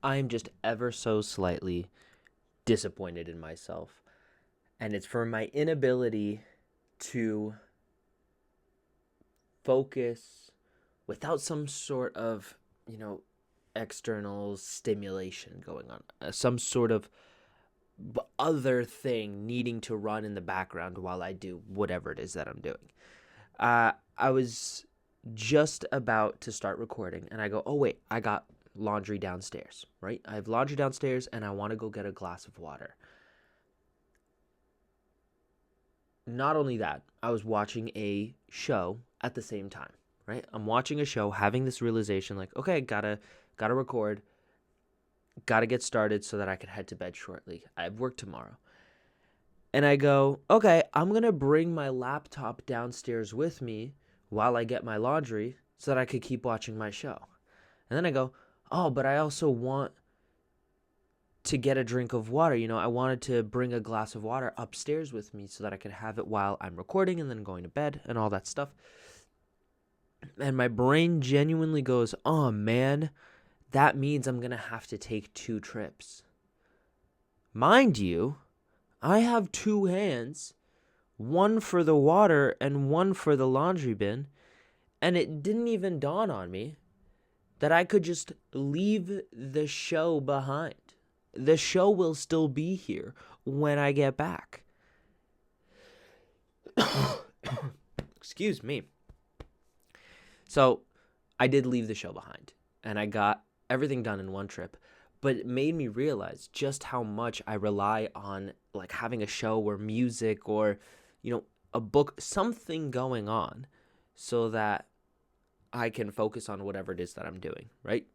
I'm just ever so slightly disappointed in myself. And it's for my inability to focus without some sort of, external stimulation going on, some sort of other thing needing to run in the background while I do whatever it is that I'm doing. I was just about to start recording and I go, oh, wait, I got laundry downstairs, right? I have laundry downstairs and I want to go get a glass of water. Not only that, I was watching a show at the same time, right? I'm watching a show, having this realization like, okay, gotta record, gotta get started so that I can head to bed shortly. I have work tomorrow. And I go, okay, I'm gonna bring my laptop downstairs with me while I get my laundry so that I could keep watching my show. And then I go, oh, but I also want to get a drink of water. I wanted to bring a glass of water upstairs with me so that I could have it while I'm recording and then going to bed and all that stuff. And my brain genuinely goes, oh man, that means I'm going to have to take 2 trips. Mind you, I have 2 hands, one for the water and one for the laundry bin. And it didn't even dawn on me that I could just leave the show behind. The show will still be here when I get back. Excuse me. So I did leave the show behind and I got everything done in one trip, but it made me realize just how much I rely on like having a show or music or, a book, something going on so that I can focus on whatever it is that I'm doing, right?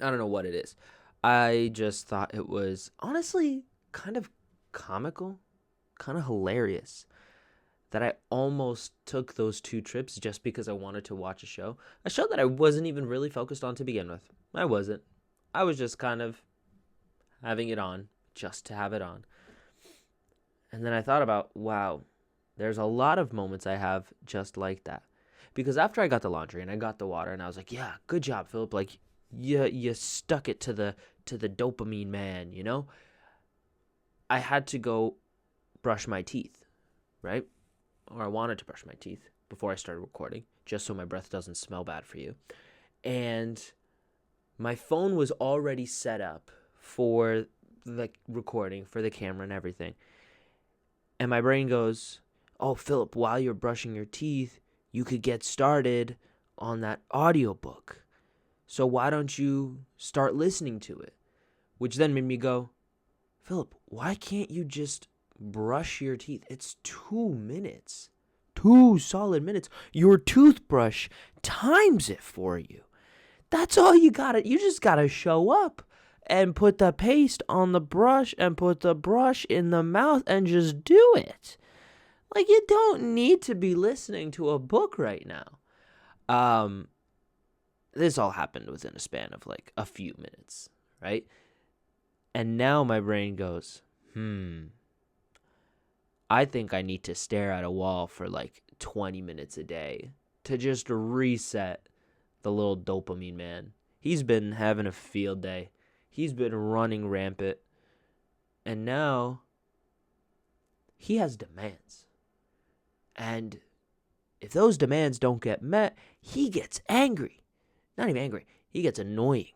I don't know what it is. I just thought it was honestly kind of comical, kind of hilarious that I almost took those 2 trips just because I wanted to watch a show that I wasn't even really focused on to begin with. I wasn't. I was just kind of having it on just to have it on. And then I thought about, wow, there's a lot of moments I have just like that. Because after I got the laundry and I got the water and I was like, yeah, good job, Philip. Like, you stuck it to the dopamine man, I had to go brush my teeth, right? Or I wanted to brush my teeth before I started recording, just so my breath doesn't smell bad for you. And my phone was already set up for the recording, for the camera and everything. And my brain goes, oh, Philip, while you're brushing your teeth, you could get started on that audiobook. So why don't you start listening to it? Which then made me go, Philip, why can't you just brush your teeth? It's 2 minutes. 2 solid minutes. Your toothbrush times it for you. That's all you gotta. You just gotta show up and put the paste on the brush and put the brush in the mouth and just do it. Like, you don't need to be listening to a book right now. This all happened within a span of like a few minutes, right? And now my brain goes, I think I need to stare at a wall for like 20 minutes a day to just reset the little dopamine man. He's been having a field day. He's been running rampant. And now he has demands. And if those demands don't get met, he gets angry. Not even angry. He gets annoying.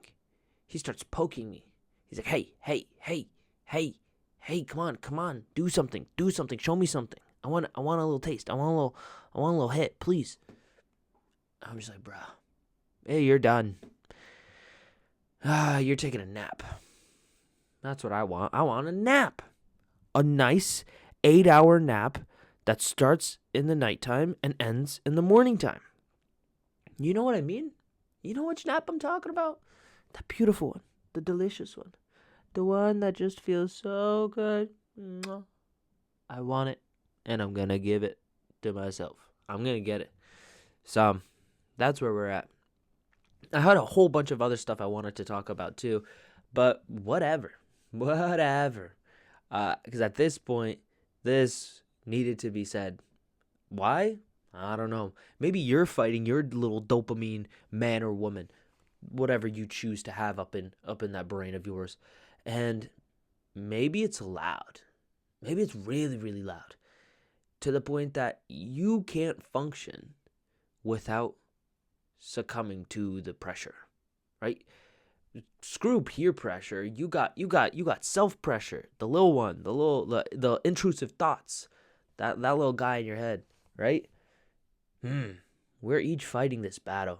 He starts poking me. He's like, hey, come on, do something, show me something. I want a little taste. I want a little hit, please. I'm just like, bro, hey, you're done. You're taking a nap. That's what I want. I want a nap. A nice 8-hour nap that starts in the nighttime and ends in the morning time. You know what I mean? You know which nap I'm talking about? The beautiful one. The delicious one. The one that just feels so good. I want it. And I'm going to give it to myself. I'm going to get it. So, that's where we're at. I had a whole bunch of other stuff I wanted to talk about too. But whatever. Because at this point, this needed to be said. Why? I don't know. Maybe you're fighting your little dopamine man or woman. whatever you choose to have up in that brain of yours. And maybe it's loud. Maybe it's really, really loud to the point that you can't function without succumbing to the pressure, right? Screw peer pressure. You got self pressure. The little one, the intrusive thoughts, that little guy in your head, right? We're each fighting this battle.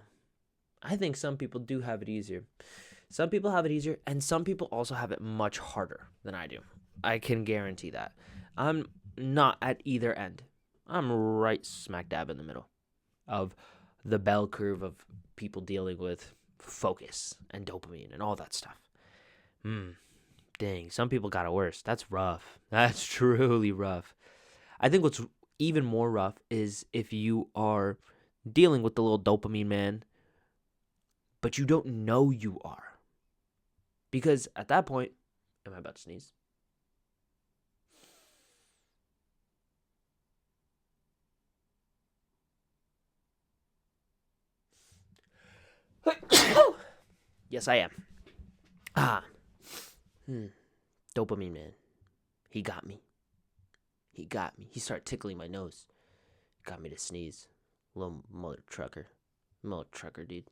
I think some people do have it easier. Some people have it easier, and some people also have it much harder than I do. I can guarantee that. I'm not at either end. I'm right smack dab in the middle of the bell curve of people dealing with focus and dopamine and all that stuff. Dang, some people got it worse. That's rough. That's truly rough. I think what's even more rough is if you are dealing with the little dopamine man, but you don't know you are. Because at that point, am I about to sneeze? Yes, I am. Dopamine man. He got me. He got me. He started tickling my nose. Got me to sneeze. Little mother trucker. Mother trucker, dude.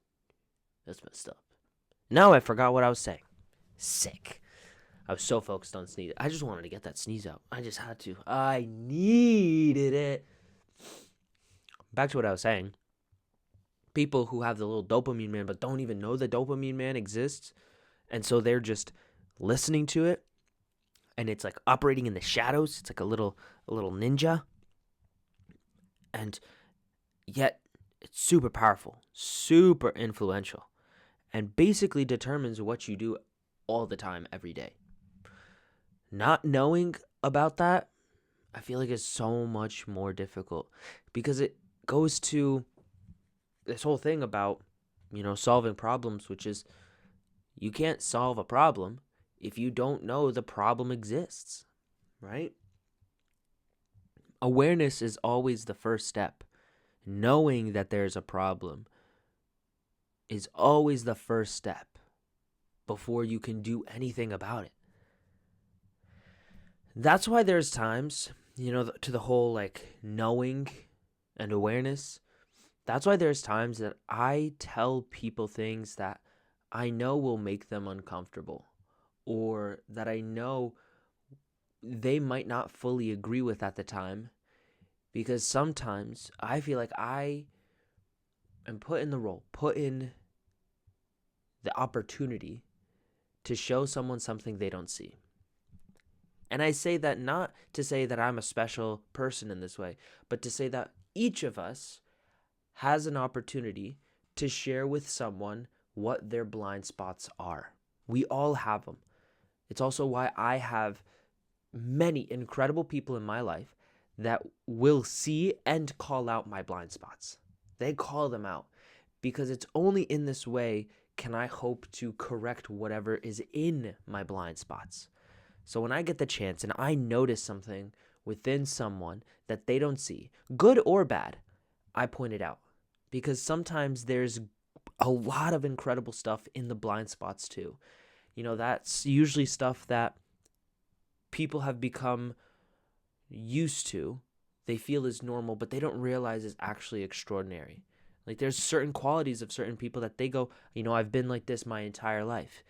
That's messed up. Now I forgot what I was saying. Sick. I was so focused on sneezing. I just wanted to get that sneeze out. I just had to. I needed it. Back to what I was saying. People who have the little dopamine man but don't even know the dopamine man exists. And so they're just listening to it. And it's like operating in the shadows. It's like a little ninja. And yet it's super powerful, super influential, and basically determines what you do all the time, every day. Not knowing about that, I feel like is so much more difficult because it goes to this whole thing about, solving problems, which is you can't solve a problem if you don't know the problem exists, right? Awareness is always the first step. Knowing that there's a problem is always the first step before you can do anything about it. That's why there's times, to the whole like knowing and awareness. That's why there's times that I tell people things that I know will make them uncomfortable, or that I know they might not fully agree with at the time, because sometimes I feel like I am put in the opportunity to show someone something they don't see. And I say that not to say that I'm a special person in this way, but to say that each of us has an opportunity to share with someone what their blind spots are. We all have them. It's also why I have many incredible people in my life that will see and call out my blind spots. They call them out because it's only in this way can I hope to correct whatever is in my blind spots. So when I get the chance and I notice something within someone that they don't see, good or bad, I point it out. Because sometimes there's a lot of incredible stuff in the blind spots too. That's usually stuff that people have become used to, they feel is normal, but they don't realize is actually extraordinary. Like there's certain qualities of certain people that they go, I've been like this my entire life.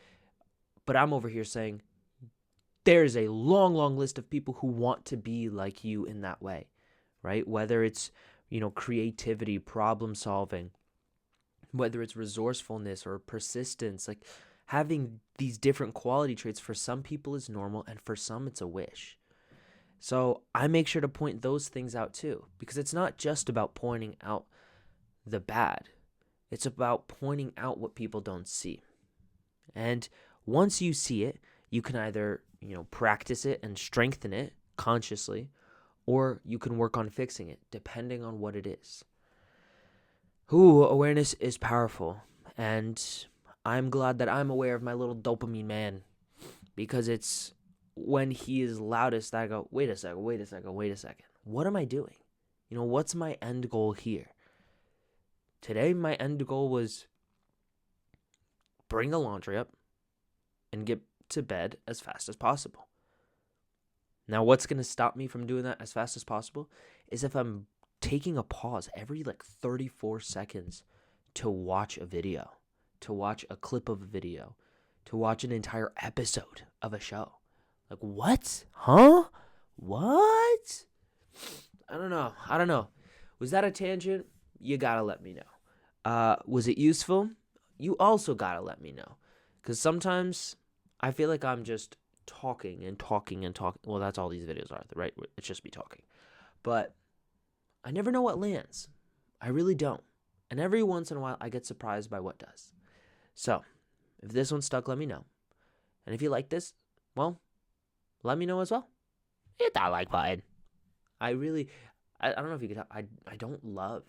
But I'm over here saying, there's a long, long list of people who want to be like you in that way, right? Whether it's, creativity, problem solving, whether it's resourcefulness or persistence, like having these different quality traits for some people is normal and for some it's a wish. So I make sure to point those things out too, because it's not just about pointing out the bad. It's about pointing out what people don't see. And once you see it, you can either, practice it and strengthen it consciously, or you can work on fixing it, depending on what it is. Awareness is powerful. And I'm glad that I'm aware of my little dopamine man, because it's when he is loudest that I go, wait a second. What am I doing? What's my end goal here? Today, my end goal was bring the laundry up, and get to bed as fast as possible. Now, what's going to stop me from doing that as fast as possible is if I'm taking a pause every 34 seconds to watch a video, to watch a clip of a video, to watch an entire episode of a show. Like, what? Huh? What? I don't know. Was that a tangent? You gotta let me know. Was it useful? You also gotta let me know. Because sometimes I feel like I'm just talking and talking and talking. Well, that's all these videos are, right? It's just me talking. But I never know what lands. I really don't. And every once in a while, I get surprised by what does. So, if this one stuck, let me know. And if you like this, well, let me know as well. Hit that like button. I don't know if you could, I don't love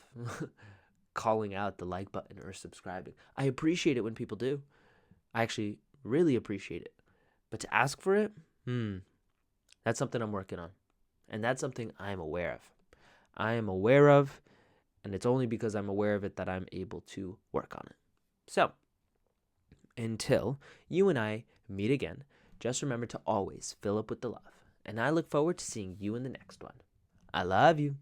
calling out the like button or subscribing. I appreciate it when people do. I actually really appreciate it. But to ask for it, that's something I'm working on. And that's something I'm aware of. And it's only because I'm aware of it that I'm able to work on it. So, until you and I meet again, just remember to always fill up with the love. And I look forward to seeing you in the next one. I love you.